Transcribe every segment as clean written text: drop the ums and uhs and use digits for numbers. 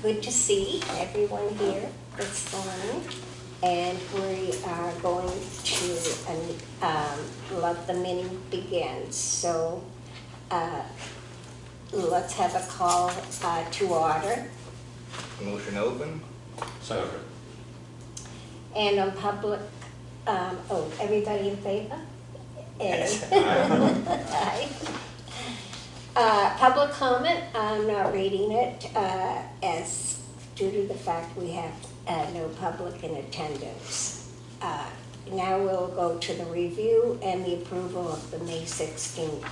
good to see everyone here this morning. And we are going to let the meeting begin. So let's have a call to order. Motion open. Second. And on public, everybody in favor? Yes. Aye. Public comment, I'm not reading it as due to the fact we have no public in attendance. Now we'll go to the review and the approval of the May 16th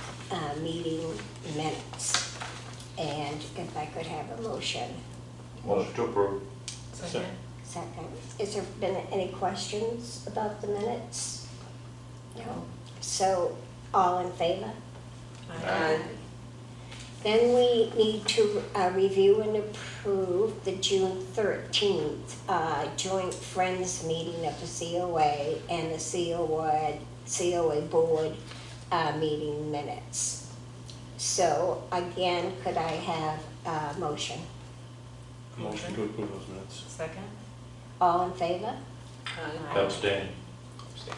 meeting minutes. And if I could have a motion. Motion to approve. Second. Second. Has there been any questions about the minutes? No? So, all in favor? Aye. Then we need to review and approve the June 13th joint Friends meeting of the COA and the COA board meeting minutes. So, again, could I have a motion? Motion to approve those minutes. Second. All in favor? Abstain. Abstain,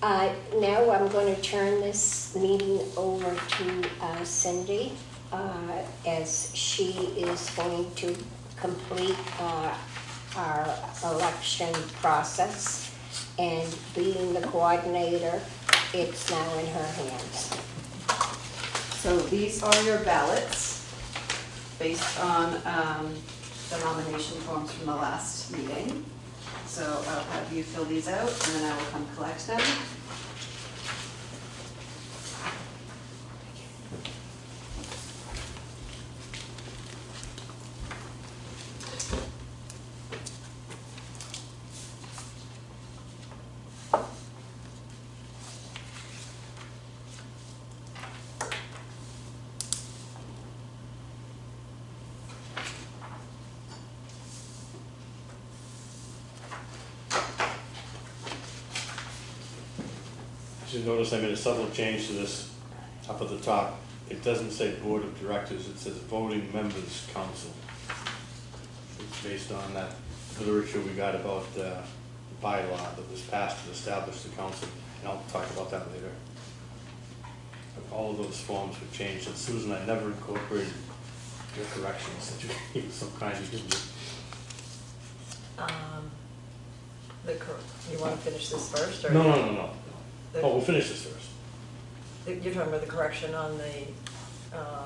yeah. Now I'm going to turn this meeting over to Cindy, as she is going to complete our election process. And being the coordinator, it's now in her hands. So these are your ballots based on the nomination forms from the last meeting. So I'll have you fill these out and then I will come collect them. You notice I made a subtle change to this up at the top. It doesn't say Board of Directors, it says Voting Members Council. It's based on that literature we got about the bylaw that was passed to establish the council, and I'll talk about that later. But all of those forms were changed, and Susan, I never incorporated your corrections that you gave some kind of didn't. You want to finish this first, or? No. Oh, we'll finish this first. You're talking about the correction on the,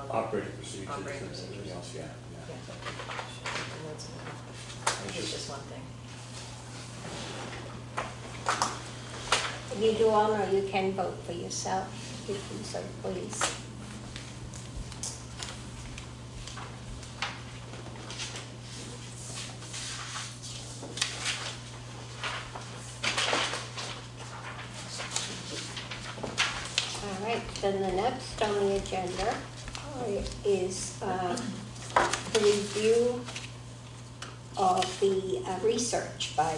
Operating procedures and Operating everything procedures. else, yeah. It's just one thing. You do all know you can vote for yourself, if you so please. All right, then the next on the agenda is the review of the research by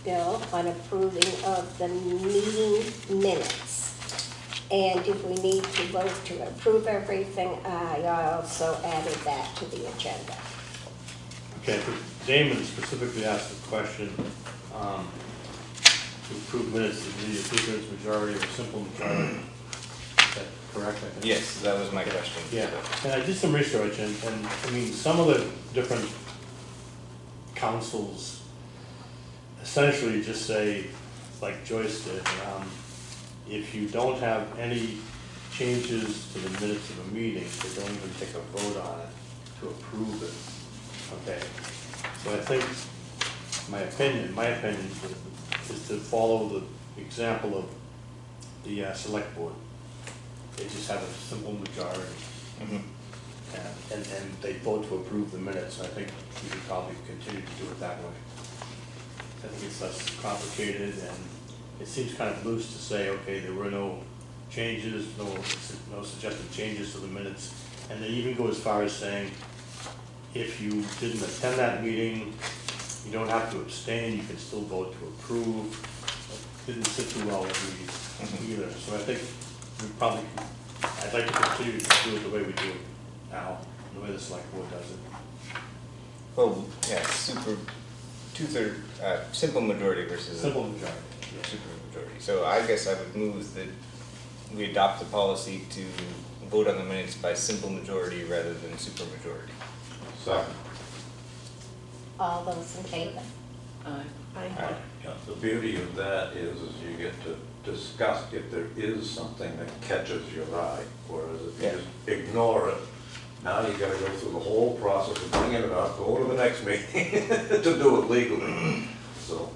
Bill on approving of the meeting minutes. And if we need to vote to approve everything, I also added that to the agenda. Okay, Damon specifically asked a question, to approve minutes, that the two-thirds majority or simple majority. Is that correct, I think? Yes, that was my question. Yeah, and I did some research, and I mean, some of the different councils essentially just say, like Joyce did, if you don't have any changes to the minutes of a meeting, they don't even take a vote on it to approve it. Okay, so I think my opinion is to follow the example of the select board. They just have a simple majority, and they vote to approve the minutes. I think we should probably continue to do it that way. I think it's less complicated, and it seems kind of loose to say, okay, there were no changes, no suggested changes to the minutes, and they even go as far as saying, if you didn't attend that meeting, you don't have to abstain, you can still vote to approve. Didn't sit too well with me either, so I think we probably, I'd like to continue to do it the way we do it now, the way the select board does it. Well, yeah, simple majority versus. Simple majority. Yeah. Super majority. So I guess I would move that we adopt the policy to vote on the minutes by simple majority rather than super majority. Second. All those in favor? Alright. Yeah, the beauty of that is you get to discuss if there is something that catches your eye, whereas if you Yeah. just ignore it, now you gotta go through the whole process of bringing it up, go to the next meeting to do it legally. So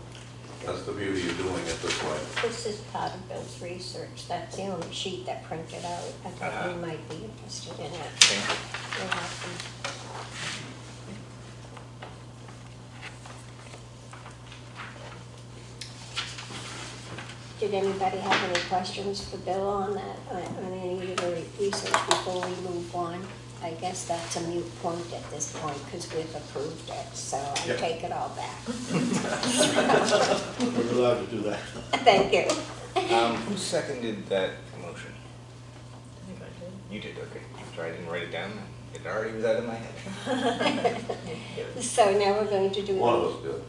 that's the beauty of doing it this way. This is part of Bill's research. That's the only sheet that printed out. I thought we might be interested in it. Thank you. You're welcome. Did anybody have any questions for Bill on that, on any of the research before we move on? I guess that's a moot point at this point because we've approved it, so I Yep. take it all back. We're allowed to do that. Thank you. Who seconded that motion? I think I did. You did, okay. Sorry, I didn't write it down. It already was out of my head. So now we're going to do One of us did.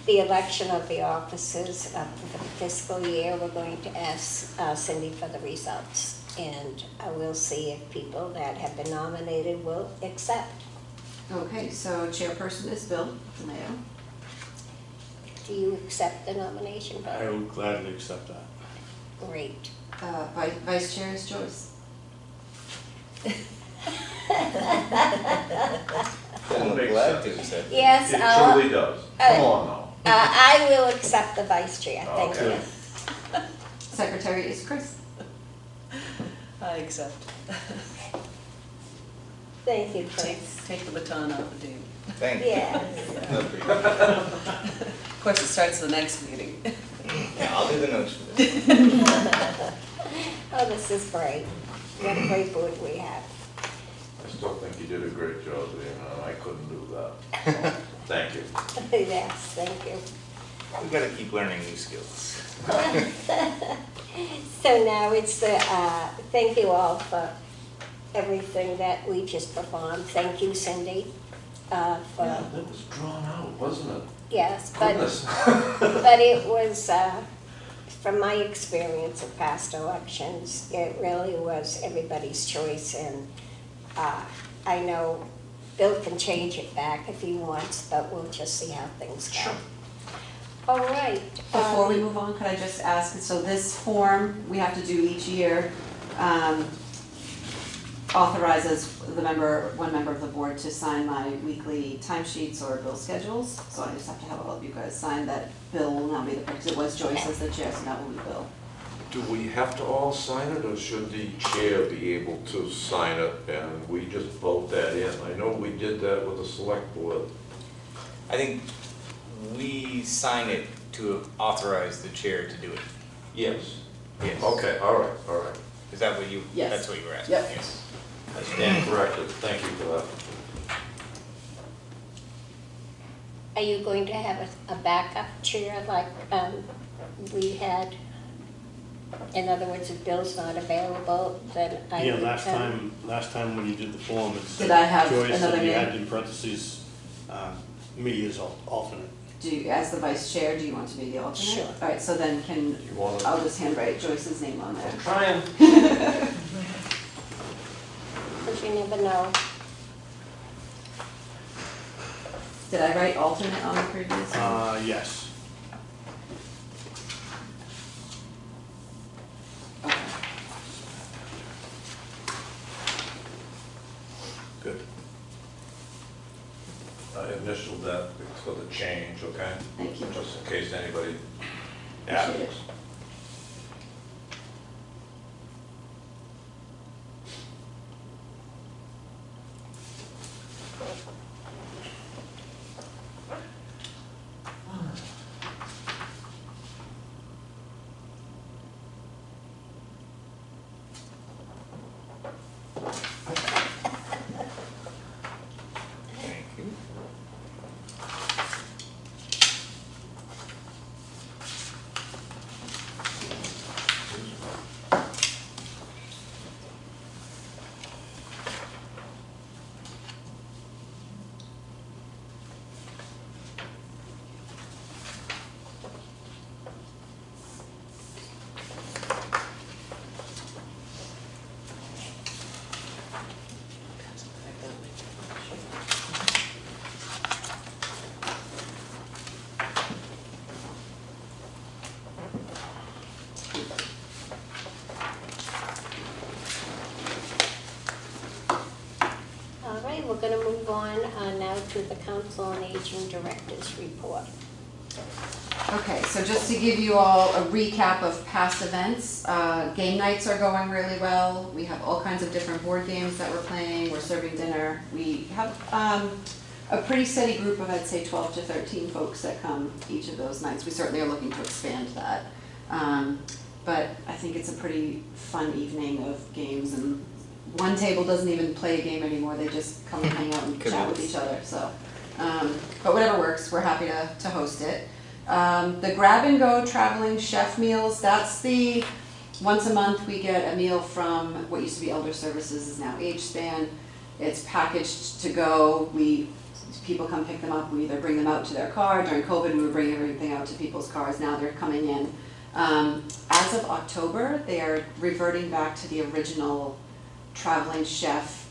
the election of the officers for the fiscal year. We're going to ask Cindy for the results. And we'll see if people that have been nominated will accept. Okay, so chairperson is Bill Mayo. Do you accept the nomination, I Bill? would gladly accept that. Great. Vice chair is Joyce. I'm Makes glad to sense. accept. Yes, It truly does. Come on now. I will accept the vice chair, thank you. Okay. Secretary is Chris. I accept. Thank you, Chris. Take the baton off of Dave. Thank you. Yes. Lovely. Of course, it starts the next meeting. Yeah, I'll do the notes for this. Oh, this is great. What a great board we have. I still think you did a great job, and I couldn't do that. So, thank you. Yes, thank you. We gotta keep learning new skills. So now it's the, thank you all for everything that we just performed. Thank you, Cindy, Yeah, for, that was drawn out, wasn't it? yes, but, Goodness. but it was, from my experience of past elections, it really was everybody's choice. And I know Bill can change it back if he wants, but we'll just see how things go. Sure. All right. Before we move on, could I just ask, so this form we have to do each year authorizes one member of the board to sign my weekly timesheets or bill schedules. So I just have to have all of you guys sign that. Bill will now be the, because it was Joyce as the chair, so now will be Bill. Do we have to all sign it, or should the chair be able to sign it and we just vote that in? I know we did that with the select board. I think we sign it to authorize the chair to do it. Yes. Yes. Okay, all right, all right. Is that what you, Yes. that's what you were asking? Yep. Yes. I stand corrected. Thank you for that. Are you going to have a backup chair like we had? In other words, if Bill's not available, then I. Yeah, last time when you did the form, it said Did I have Joyce, another and you name? had in parentheses, me as alternate. Do you, as the vice chair, do you want to be the alternate? Sure. All right, so then You want I'll just handwrite Joyce's name on there. trying. Because you never know. Did I write alternate on the previous one? Yes. Okay. Good. I initialed that for the change, okay? Thank you. Just in case anybody Appreciate it. asks. Thank you. now to the Council on Aging Director's report. Okay, so just to give you all a recap of past events, game nights are going really well. We have all kinds of different board games that we're playing, we're serving dinner. We have a pretty steady group of, I'd say, 12 to 13 folks that come each of those nights. We certainly are looking to expand that. But I think it's a pretty fun evening of games, and one table doesn't even play a game anymore, they just come and hang out and chat with each other, so. But whatever works, we're happy to host it. The grab and go traveling chef meals, that's the, once a month we get a meal from what used to be Elder Services, is now Age Span. It's packaged to go, people come pick them up, we either bring them out to their car. During COVID, we were bringing everything out to people's cars, now they're coming in. As of October, they are reverting back to the original traveling chef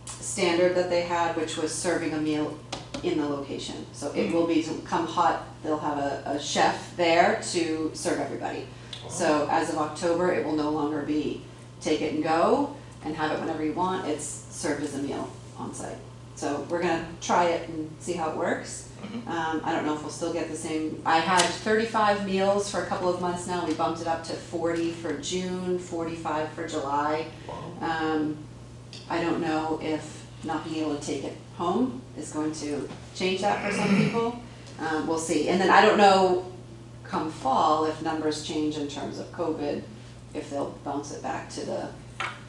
standard that they had, which was serving a meal in the location. So it will be, to come hot, they'll have a chef there to serve everybody. So as of October, it will no longer be take it and go and have it whenever you want, it's served as a meal on site. So we're gonna try it and see how it works. I don't know if we'll still get the same. I had 35 meals for a couple of months now. We bumped it up to 40 for June, 45 for July. I don't know if not being able to take it home is going to change that for some people. We'll see. And then I don't know, come fall, if numbers change in terms of COVID, if they'll bounce it back to the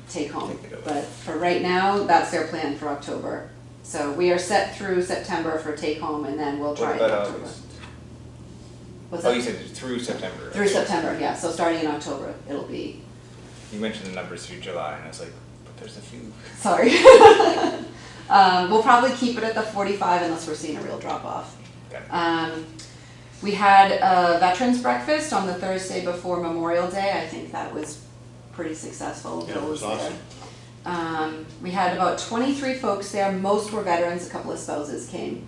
take home. But for right now, that's their plan for October. So we are set through September for take home, and then we'll try it in What about October. August? What's Oh, that? you said through September. Through September, yeah, so starting in October, it'll be, You mentioned the numbers through July, and I was like, but there's a few. sorry. We'll probably keep it at the 45 unless we're seeing a real drop off. Okay. We had a veterans breakfast on the Thursday before Memorial Day. I think that was pretty successful. Yeah, Bill it was there. awesome. We had about 23 folks there, most were veterans, a couple of spouses came.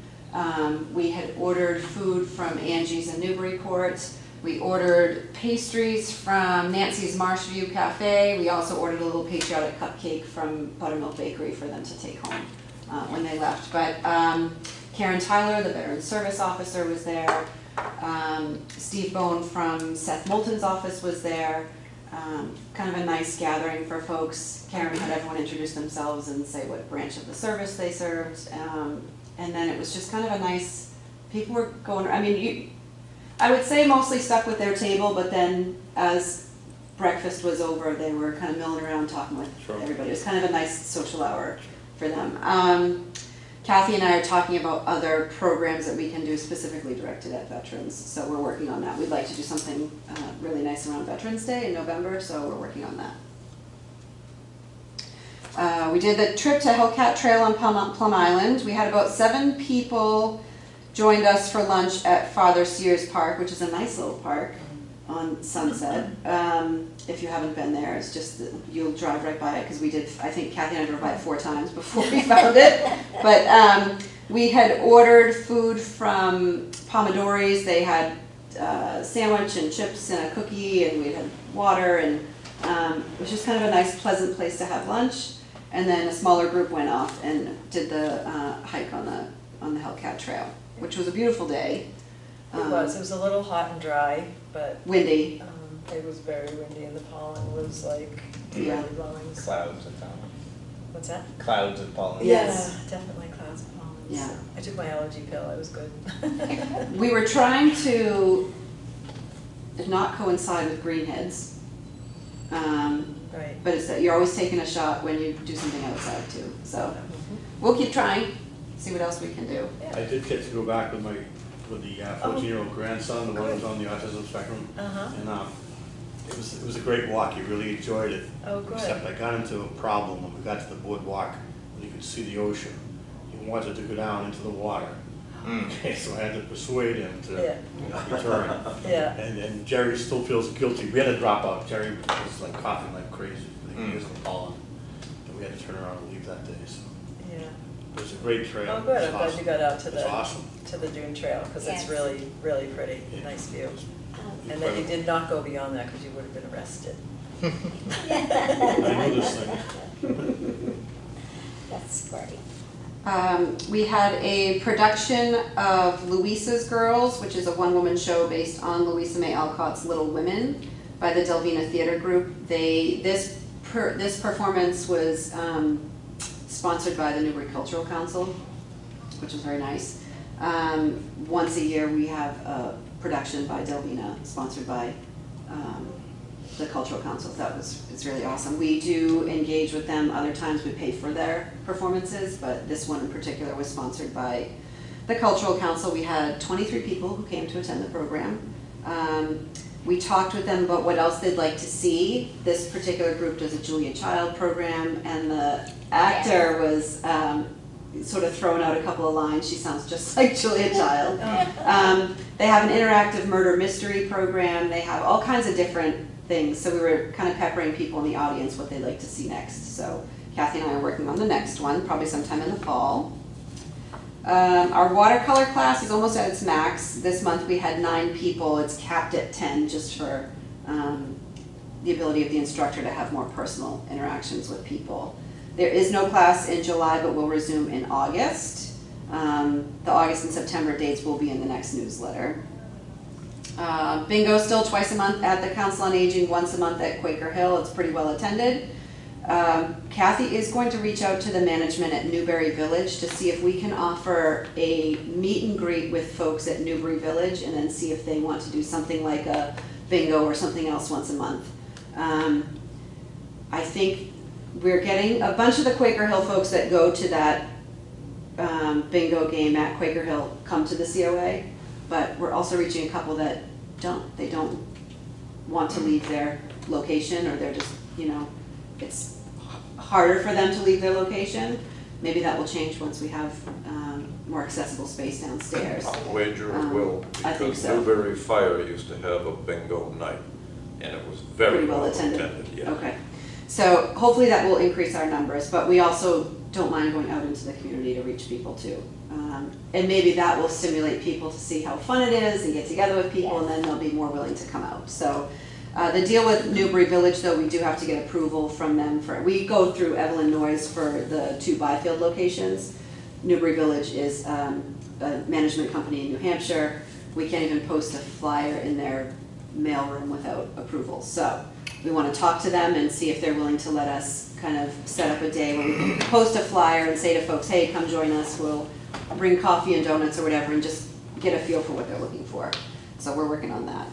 We had ordered food from Angie's in Newburyport. We ordered pastries from Nancy's Marshview Cafe. We also ordered a little patriotic cupcake from Buttermilk Bakery for them to take home when they left. But Karen Tyler, the Veterans Service Officer, was there. Steve Bone from Seth Moulton's office was there. Kind of a nice gathering for folks. Karen had everyone introduce themselves and say what branch of the service they served. And then it was just kind of a nice, people were going, I mean, I would say mostly stuck with their table, but then as breakfast was over, they were kind of milling around talking with everybody. It was kind of a nice social hour for them. Kathy and I are talking about other programs that we can do specifically directed at veterans, so we're working on that. We'd like to do something really nice around Veterans Day in November, so we're working on that. We did the trip to Hellcat Trail on Plum Island. We had about 7 people joined us for lunch at Father Sears Park, which is a nice little park on Sunset. If you haven't been there, it's just, you'll drive right by it, because we did, I think Kathy and I drove by it 4 times before we found it. But we had ordered food from Pomodori's. They had a sandwich and chips and a cookie, and we had water, and it was just kind of a nice, pleasant place to have lunch. And then a smaller group went off and did the hike on the Hellcat Trail, which was a beautiful day. It was a little hot and dry, but Windy. it was very windy, and the pollen was like Yeah. really blowing. So. Clouds of pollen. What's that? Clouds of pollen. Yes. Yeah, definitely clouds of pollen. Yeah. So I took my allergy pill, I was good. We were trying to not coincide with greenheads. Right. But it's that you're always taking a shot when you do something outside too. So we'll keep trying, see what else we can do. I did get to go back with the 14-year-old grandson, the one who was on the autism spectrum. And it was a great walk, he really enjoyed it. Oh, good. Except I got into a problem when we got to the boardwalk, and you could see the ocean. He wanted to go down into the water. Okay, so I had to persuade him to return. Yeah. And Jerry still feels guilty. We had to drop out. Jerry was like coughing like crazy. He was in pollen. And we had to turn around and leave that day. So Yeah. it was a great trail. Oh, good. It was I'm glad awesome. you got out to It was the awesome. to the dune trail, because Yes. it's really, really pretty. Yeah. Nice view. It was And then you did not go beyond that, because you would have been arrested. I know this thing. That's great. We had a production of Luisas Girls, which is a one-woman show based on Louisa May Alcott's Little Women by the Delvina Theatre Group. This performance was sponsored by the Newbury Cultural Council, which was very nice. Once a year we have a production by Delvina sponsored by the Cultural Council. It's really awesome. We do engage with them. Other times we pay for their performances, but this one in particular was sponsored by the Cultural Council. We had 23 people who came to attend the program. We talked with them about what else they'd like to see. This particular group does a Julia Child program, and the actor was sort of throwing out a couple of lines. She sounds just like Julia Child. They have an interactive murder mystery program. They have all kinds of different things. So we were kind of peppering people in the audience what they'd like to see next. So Kathy and I are working on the next one, probably sometime in the fall. Our watercolor class is almost at its max. This month we had 9 people. It's capped at 10 just for the ability of the instructor to have more personal interactions with people. There is no class in July, but we'll resume in August. The August and September dates will be in the next newsletter. Bingo still twice a month at the Council on Aging, once a month at Quaker Hill. It's pretty well attended. Kathy is going to reach out to the management at Newbury Village to see if we can offer a meet and greet with folks at Newbury Village, and then see if they want to do something like a bingo or something else once a month. I think we're getting a bunch of the Quaker Hill folks that go to that bingo game at Quaker Hill come to the COA, but we're also reaching a couple that don't. They don't want to leave their location, or they're just, it's harder for them to leave their location. Maybe that will change once we have more accessible space downstairs. I'll wager it will, I think because so. Newbury Fire used to have a bingo night, and it was very Pretty well attended. Yeah. Okay, so hopefully that will increase our numbers, but we also don't mind going out into the community to reach people too. And maybe that will stimulate people to see how fun it is and get together with people, and then they'll be more willing to come out. So the deal with Newbury Village, though, we do have to get approval from them we go through Evelyn Noyes for the 2 Byfield locations. Newbury Village is a management company in New Hampshire. We can't even post a flyer in their mailroom without approval. So we want to talk to them and see if they're willing to let us kind of set up a day where we can post a flyer and say to folks, hey, come join us. We'll bring coffee and donuts or whatever, and just get a feel for what they're looking for. So we're working on that.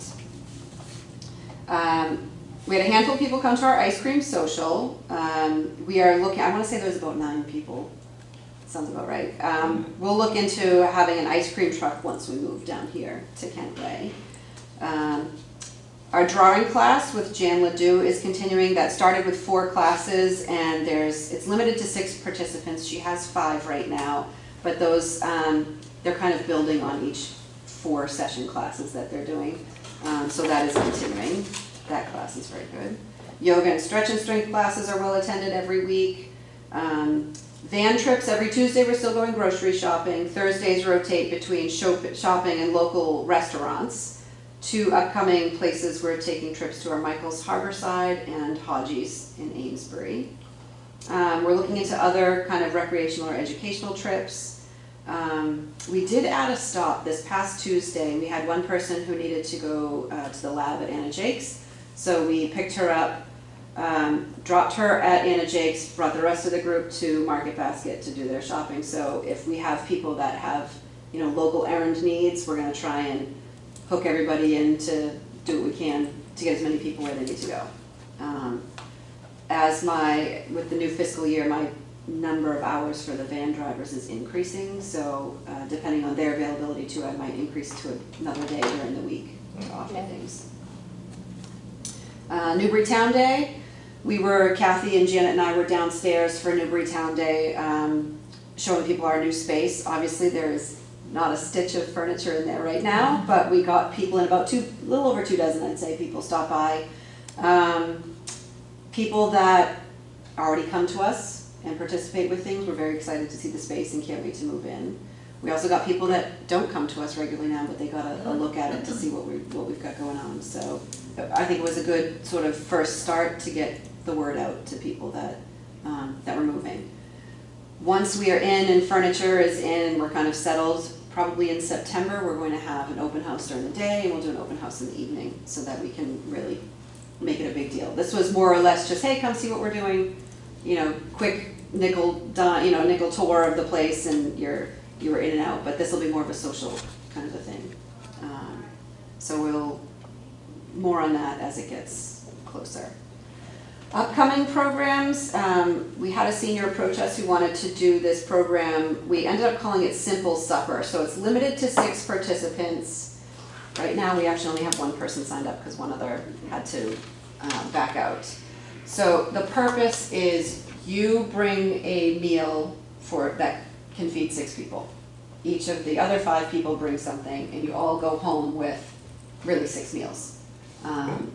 We had a handful of people come to our ice cream social. We are looking, I want to say there's about 9 people. Sounds about right. We'll look into having an ice cream truck once we move down here to Kent Way. Our drawing class with Jan Ledoux is continuing. That started with 4 classes, and it's limited to 6 participants. She has 5 right now, but those, they're kind of building on each 4 session classes that they're doing. So that is continuing. That class is very good. Yoga and stretch and strength classes are well attended every week. Van trips every Tuesday. We're still going grocery shopping. Thursdays rotate between shopping and local restaurants. 2 upcoming places we're taking trips to are Michael's Harborside and Hodges in Amesbury. We're looking into other kind of recreational or educational trips. We did add a stop this past Tuesday. We had one person who needed to go to the lab at Anna Jake's. So we picked her up, dropped her at Anna Jake's, brought the rest of the group to Market Basket to do their shopping. So if we have people that have, local errand needs, we're going to try and hook everybody in to do what we can to get as many people where they need to go. With the new fiscal year, my number of hours for the van drivers is increasing, so depending on their availability too, I might increase to another day during the week to offer things. Newbury Town Day, Kathy and Janet and I were downstairs for Newbury Town Day, showing people our new space. Obviously there's not a stitch of furniture in there right now, but we got people in about a little over 2 dozen, I'd say, people stop by. People that already come to us and participate with things. We're very excited to see the space and can't wait to move in. We also got people that don't come to us regularly now, but they got a look at it to see what we've got going on. So I think it was a good sort of first start to get the word out to people that we're moving. Once we are in and furniture is in, we're kind of settled, probably in September, we're going to have an open house during the day and we'll do an open house in the evening so that we can really make it a big deal. This was more or less just, hey, come see what we're doing, you know, quick nickel tour of the place and you were in and out, but this will be more of a social kind of a thing. So we'll, more on that as it gets closer. Upcoming programs, we had a senior approach us who wanted to do this program. We ended up calling it Simple Supper, so it's limited to 6 participants. Right now we actually only have 1 person signed up because one other had to back out. So the purpose is you bring a meal that can feed 6 people. Each of the other 5 people bring something and you all go home with really 6 meals.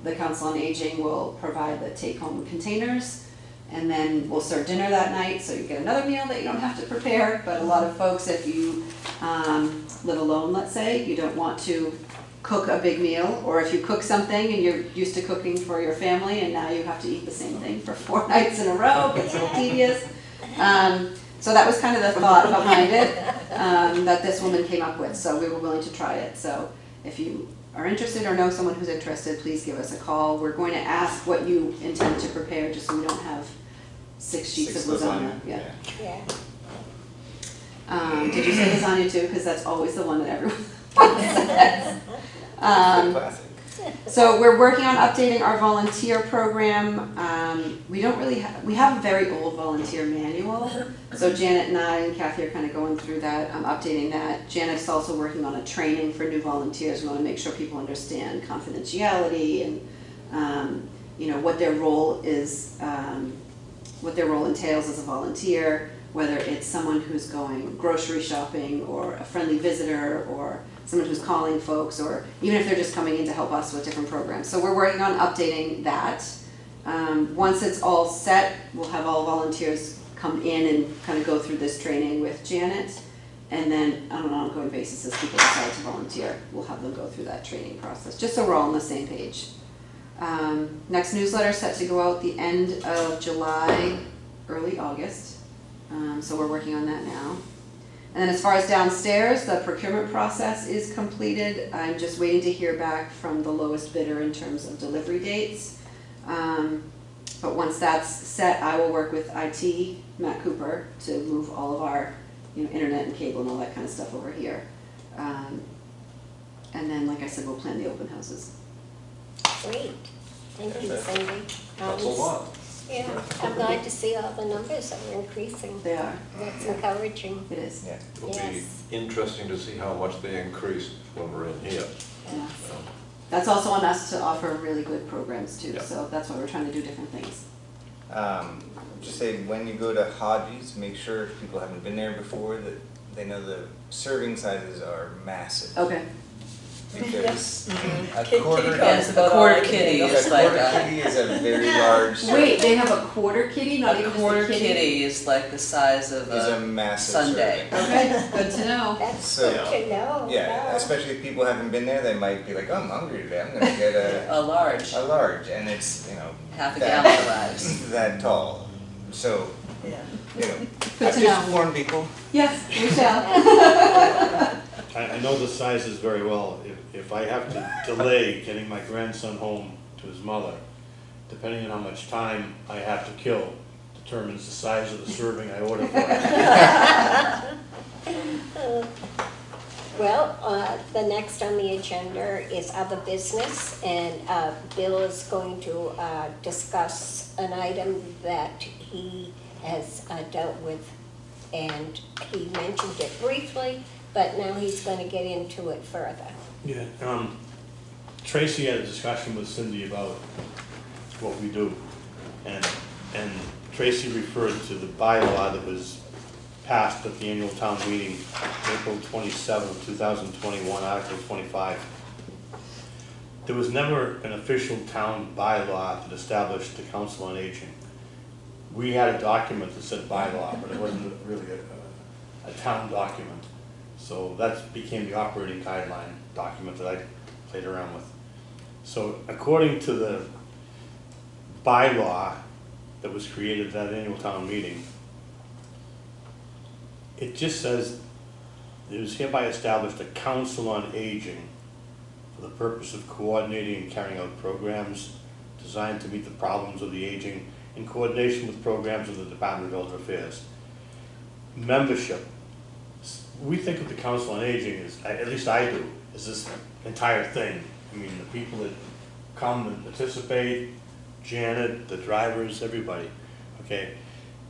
The Council on Aging will provide the take-home containers, and then we'll serve dinner that night, so you get another meal that you don't have to prepare. But a lot of folks, if you live alone, let's say, you don't want to cook a big meal, or if you cook something and you're used to cooking for your family and now you have to eat the same thing for 4 nights in a row, it gets a little tedious. So that was kind of the thought behind it that this woman came up with, so we were willing to try it. So if you are interested or know someone who's interested, please give us a call. We're going to ask what you intend to prepare, just so we don't have 6 sheets of lasagna. Yeah. Did you say lasagna too? Because that's always the one that everyone says. Classic. So we're working on updating our volunteer program. We have a very old volunteer manual. So Janet and I and Kathy are kind of going through that, updating that. Janet's also working on a training for new volunteers. We want to make sure people understand confidentiality and what their role is, what their role entails as a volunteer, whether it's someone who's going grocery shopping or a friendly visitor or someone who's calling folks, or even if they're just coming in to help us with different programs. So we're working on updating that. Once it's all set, we'll have all volunteers come in and kind of go through this training with Janet. And then on an ongoing basis, as people decide to volunteer, we'll have them go through that training process, just so we're all on the same page. Next newsletter set to go out the end of July, early August. So we're working on that now. And then as far as downstairs, the procurement process is completed. I'm just waiting to hear back from the lowest bidder in terms of delivery dates. But once that's set, I will work with IT, Matt Cooper, to move all of our internet and cable and all that kind of stuff over here. And then, like I said, we'll plan the open houses. Great, thank you, Cindy. That's a lot. Yeah, I'm glad to see all the numbers are increasing. They are. That's encouraging. It is. Yeah. It'll be Yes. interesting to see how much they increase when we're in here. Yeah. That's also on us to offer really good programs too, Yeah. so that's why we're trying to do different things. Just say when you go to Hodges, make sure if people haven't been there before that they know the serving sizes are massive. Okay. Because a Kitty quarter, comes a about quarter all I can kitty, handle. a It's like quarter a- kitty is a very large serving. Wait, they have a quarter kitty, not A even quarter just a kitty? kitty is like the size of Is a a massive Sunday. serving. Okay, good to know. That's So- good to know. Yeah, Wow. especially if people haven't been there, they might be like, oh, I'm hungry today, I'm gonna get A large, a large, and it's, half a that- gallon large. that tall. So, Yeah. Good I've to just know. warned people. Yes, we shall. I know the sizes very well. If I have to delay getting my grandson home to his mother, depending on how much time I have to kill, determines the size of the serving I order for. Well, the next on the agenda is other business, and Bill is going to discuss an item that he has dealt with, and he mentioned it briefly, but now he's going to get into it further. Yeah, Tracy had a discussion with Cindy about what we do, and Tracy referred to the bylaw that was passed at the annual town meeting, April 27th, 2021, Article 25. There was never an official town bylaw that established the Council on Aging. We had a document that said bylaw, but it wasn't really a town document. So that became the operating guideline document that I played around with. So according to the bylaw that was created at that annual town meeting, It just says, it is hereby established a council on aging for the purpose of coordinating and carrying out programs designed to meet the problems of the aging in coordination with programs of the Department of Elder Affairs. Membership. We think of the Council on Aging as, at least I do, as this entire thing. I mean, the people that come and participate, Janet, the drivers, everybody, okay?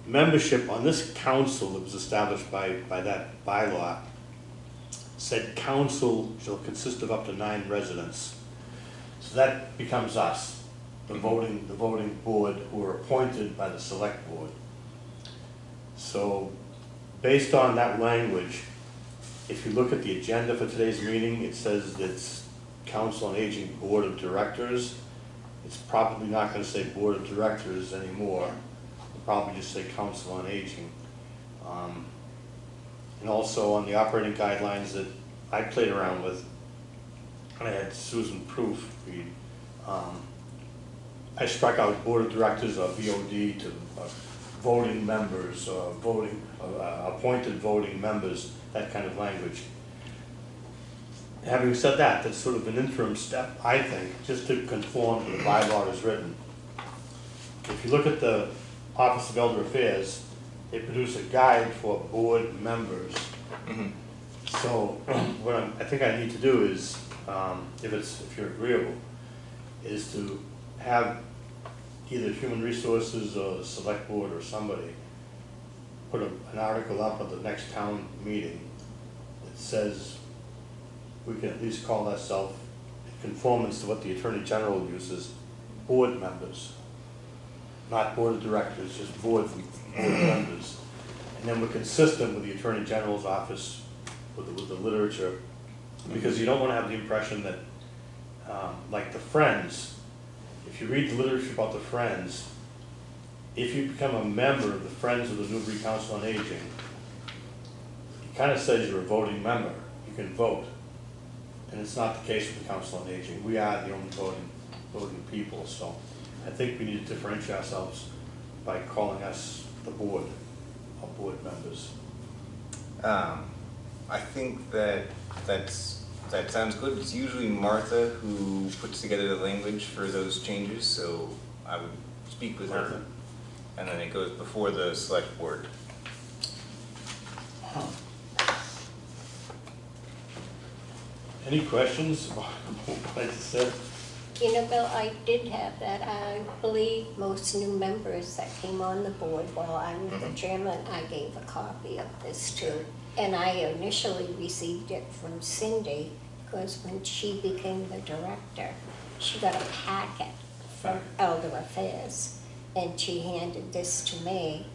Membership on this council that was established by that bylaw said council shall consist of up to 9 residents. So that becomes us, the voting board who are appointed by the select board. So based on that language, if you look at the agenda for today's meeting, it says it's Council on Aging Board of Directors. It's probably not going to say Board of Directors anymore. It'll probably just say Council on Aging. And also on the operating guidelines that I played around with, and I had Susan Proof read, I struck out Board of Directors or VOD to voting members or appointed voting members, that kind of language. Having said that, that's sort of an interim step, I think, just to conform to the bylaw as written. If you look at the Office of Elder Affairs, they produce a guide for board members. So what I think I need to do is, if you're agreeable, is to have either Human Resources or the Select Board or somebody put an article up at the next town meeting that says we can at least call ourselves in conformance to what the Attorney General uses, board members. Not board of directors, just board members. And then we're consistent with the Attorney General's office with the literature, because you don't want to have the impression that, like the Friends, if you read the literature about the Friends, if you become a member of the Friends of the Newbury Council on Aging, it kind of says you're a voting member. You can vote. And it's not the case with the Council on Aging. We are the only voting people, so I think we need to differentiate ourselves by calling us the board, or board members. I think that sounds good. It's usually Martha who puts together the language for those changes, so I would speak with her. And then it goes before the select board. Any questions about what I just said? You know, Bill, I did have that. I believe most new members that came on the board while I was the chairman, I gave a copy of this to. And I initially received it from Cindy, because when she became the director, she got a packet from Elder Affairs, and she handed this to me.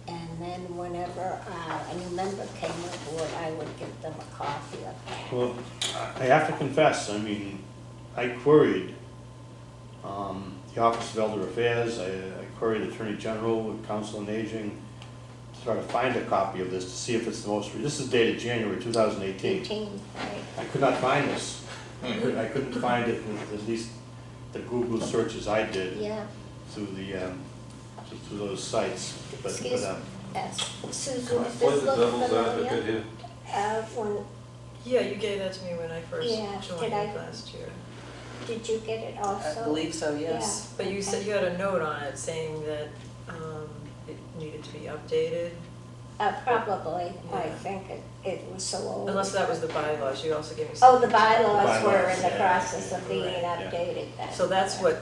And then whenever a new member came on board, I would give them a copy of that. Well, I have to confess, I mean, I queried the Office of Elder Affairs, I queried Attorney General with Council on Aging to try to find a copy of this to see if it's the most, this is dated January 2018. 18, right. I could not find this. I couldn't find it with at least the Google searches I did Yeah. through the through those sites. Excuse me, Susan, Can I is play this the look devil's advocate familiar? here? When, Yeah, you gave that to me when I first Yeah, joined did I- it last year. did you get it also? I believe so, yes. Yeah. But you said you had a note on it saying that it needed to be updated, Probably, I Yeah. think it was so old. unless that was the bylaws, you also gave me Oh, some. the bylaws were Bylaws, in the yeah. process of being Right. Yeah. updated then. So that's what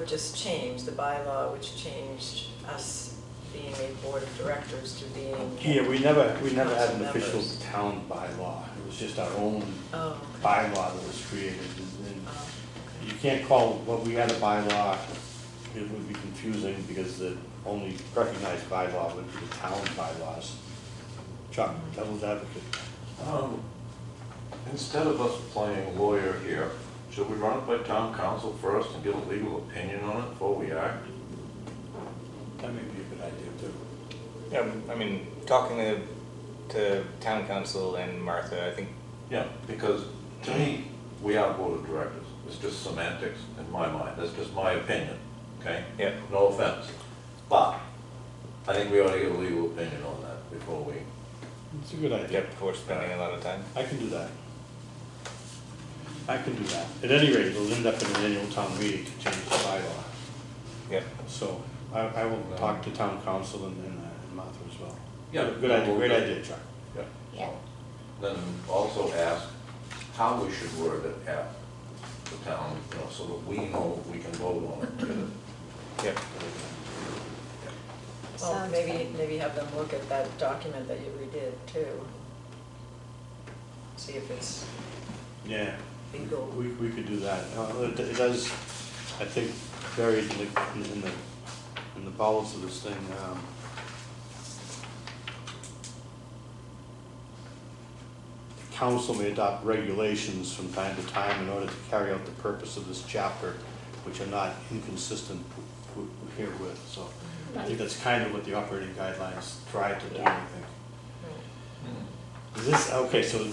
just changed, the bylaw, which changed us being a board of directors to being. Yeah, we never had an Council official members. town bylaw. It was just our own Oh, bylaw that was created. And oh, you can't call what we had a bylaw, it would be confusing because the only recognized bylaw would be the town bylaws. Chuck, devil's advocate. Instead of us playing lawyer here, should we run it by town council first and get a legal opinion on it before we act? That may be a good idea too. Yeah, I mean, talking to town council and Martha, I think. Yeah, because to me, we are board of directors. It's just semantics in my mind. That's just my opinion, okay? Yeah. No offense. But I think we ought to get a legal opinion on that before we It's a good idea. before spending a lot of time. I can do that. I can do that. At any rate, it'll end up in an annual town meeting to change the bylaw. Yep. So I will talk to town council and Martha as well. Yeah. Good idea, great idea, Chuck. Yeah. Yeah. Then also ask how we should word it at the town, so that we know we can vote on it. Get it. Yep. Well, Sounds maybe have them look at that document that you redid too. See if it's Yeah, legal. we could do that. It does, I think, buried in the bowels of this thing. The council may adopt regulations from time to time in order to carry out the purpose of this chapter, which are not inconsistent herewith. So I think that's kind of what the operating guidelines try to do, I think. Is this, okay, so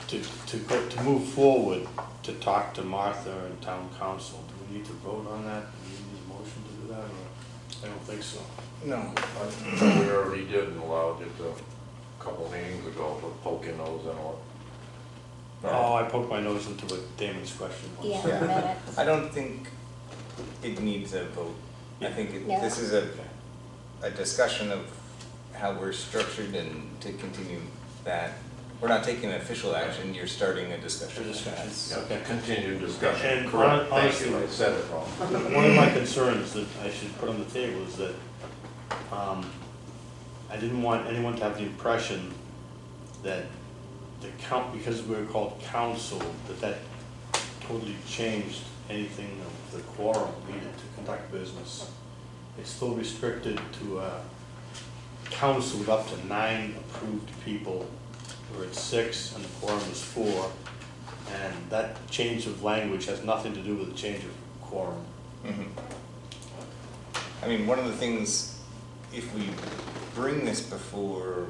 to move forward, to talk to Martha and town council, do we need to vote on that? Do we need a motion to do that, or? I don't think so. No. I thought we already did and allowed it a couple meetings ago to poke your nose in on. Oh, I poked my nose into what Damon's question was. Yeah, Yeah. minutes. I don't think it needs a vote. I think Yeah. this is a discussion of how we're structured and to continue that. We're not taking official action, you're starting a discussion. A discussion. That's- Yeah, continued discussion. And Correct, thank honestly- you, I said it wrong. One of my concerns that I should put on the table is that I didn't want anyone to have the impression that because we're called council, that totally changed anything of the quorum needed to conduct business. It's still restricted to a council with up to 9 approved people. We're at 6 and the quorum is 4. And that change of language has nothing to do with the change of quorum. Mhm. I mean, one of the things, if we bring this before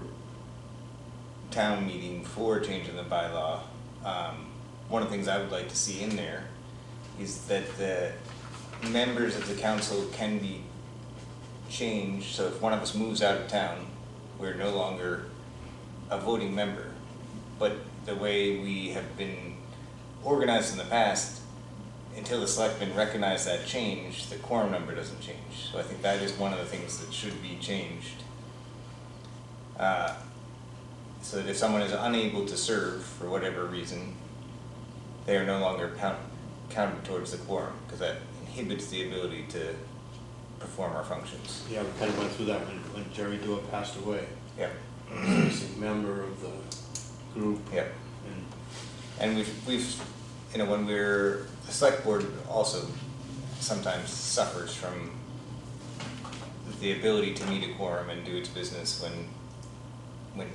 town meeting for changing the bylaw, one of the things I would like to see in there is that the members of the council can be changed, so if one of us moves out of town, we're no longer a voting member. But the way we have been organized in the past, until the selectmen recognize that change, the quorum number doesn't change. So I think that is one of the things that should be changed. So that if someone is unable to serve for whatever reason, they are no longer counted towards the quorum, because that inhibits the ability to perform our functions. Yeah, we kind of went through that when Jerry Dewar passed away. Yep. He's a member of the group. Yep. And And we've, when the select board also sometimes suffers from the ability to meet a quorum and do its business when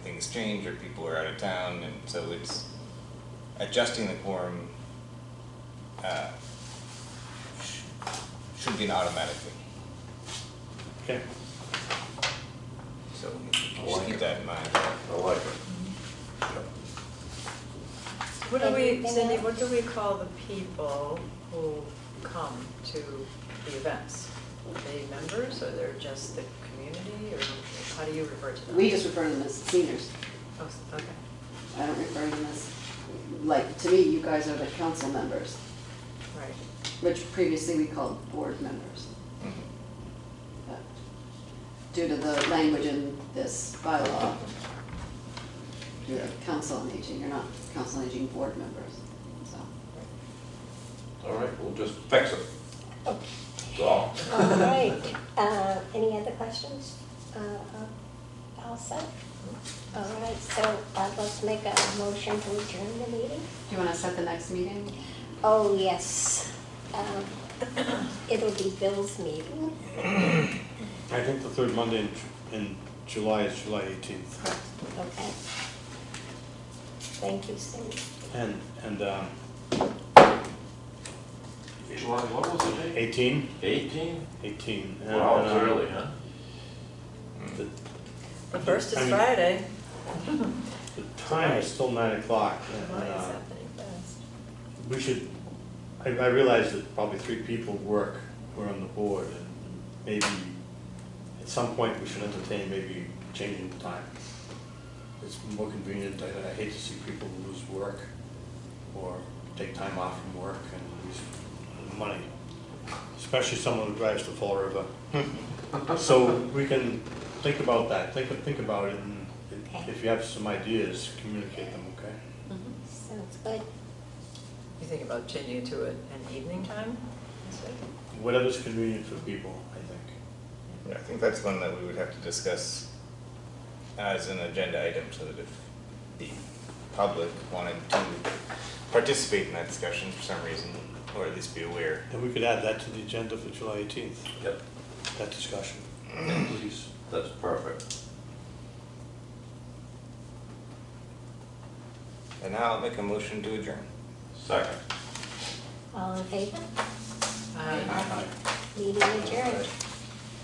things change or people are out of town, and so it's adjusting the quorum should be an automatic thing. okay. So just keep that in mind. I like it. What do we, Anything Cindy, else? what do we call the people who come to the events? Are they members, or they're just the community, or how do you refer to them? We just refer to them as seniors. Oh, okay. I don't refer to them as, like, to me, you guys are the council members, Right. which previously we called board members. Mhm. But due to the language in this bylaw, you're a council on aging, you're not council on aging board members, so. All right, we'll just fix it. Okay. That's all. All right, any other questions? All set? All right, so let's make a motion to adjourn the meeting. Do you want to set the next meeting? Oh, yes. It'll be Bill's meeting. I think the third Monday in July is July 18th. Okay. Thank you, Cindy. And July, what was the date? 18? 18? 18. Wow, it's early, huh? The The first is I mean- Friday. the time is still 9 o'clock. Why is happening fast? We should, I realize that probably 3 people were on the board, and maybe at some point we should entertain maybe changing the time. it's more convenient. I hate to see people lose work or take time off from work and lose money, especially someone who drives to Fall River. So we can think about that, think about it, and if you have some ideas, communicate them, okay? Sounds good. You think about changing it to an evening time instead? Whatever's convenient for people, I think. Yeah, I think that's one that we would have to discuss as an agenda item, so that if the public wanted to participate in that discussion for some reason, or at least be aware. And we could add that to the agenda for July 18th, Yep, that discussion, please. that's perfect. And now I'll make a motion to adjourn. Second. All in favor? Aye. Aye. Meeting adjourned.